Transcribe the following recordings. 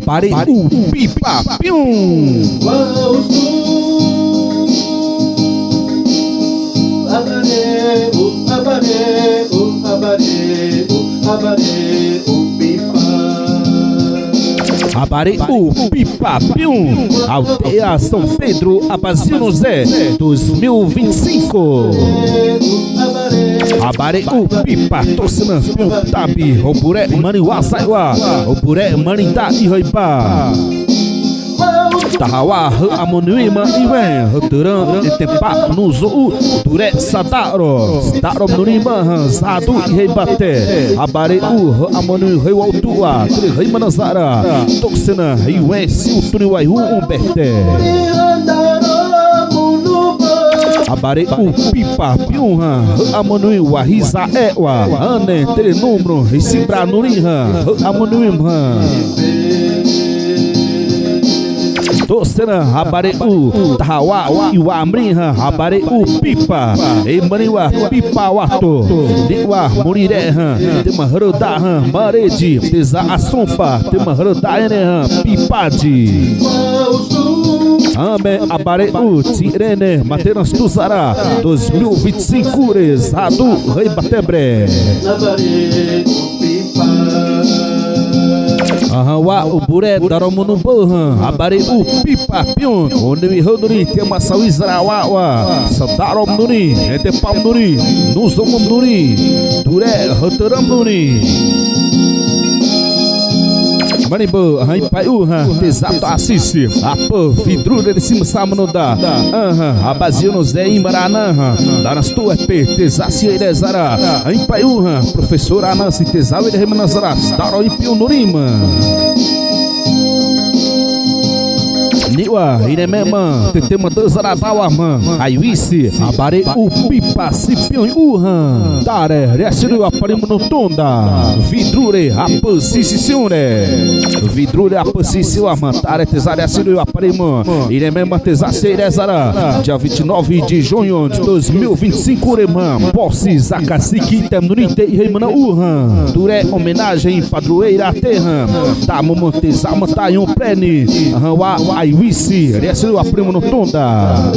Abare o pipa pium. Abare o pipa. Abare o pipa pium. Aldeia São Pedro, Abazino Zé, 2025. Abare o pipa tosina pium tabi. Obure maniwa saiwa. Obure manita ihaipa. Tahawa amonuima iwen duran etempa no zoo dure sadaro sadaro nurima zadu ihebate abare u amonu hewa tua tre heimanazara toxina iwen si utuniwai umbete abare o pipa piunha amonui wahiza ewa ane tere número recibra nuriha amonuima Tosena abare u tahawa iwa amriha abare u pipa e maniwa pipa wato diwa murire ha te mahroda ha maredi teza asompa te mahroda ene pipaji ame abare u tirene matenas tuzara 2025 rezado rei batebre wa o bure daromuno bohan abare o pipa pion onde mi roduri tema sawizra wa sadarom nuri ete pam nuri nuzomum nuri dure hotoram nuri Manibo, hai pai ha tezato assisi apo vidrura de cima samnoda abazio no Zé Imbarana danas tu pe tezasi irezara hai pai ha professor Anansi tezawe de remanazara staro impio nurima Niwa inemema tetema dozara dawa aiwisi abare o pipa sipion uhan tare residu aparimo no tonda vidrure aposisione vidrure aposisione tare tesare residu aparimo inemema tesase irezara dia 29 de junho de 2025 reman posse zakasiki temnurite e remana uhan dure homenagem padroeira terra tamo tesama taion prene wa Wisi, residu a primo no tonda.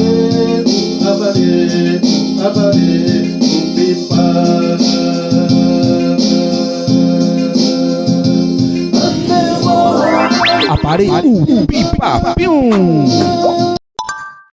Abare o pipa pium.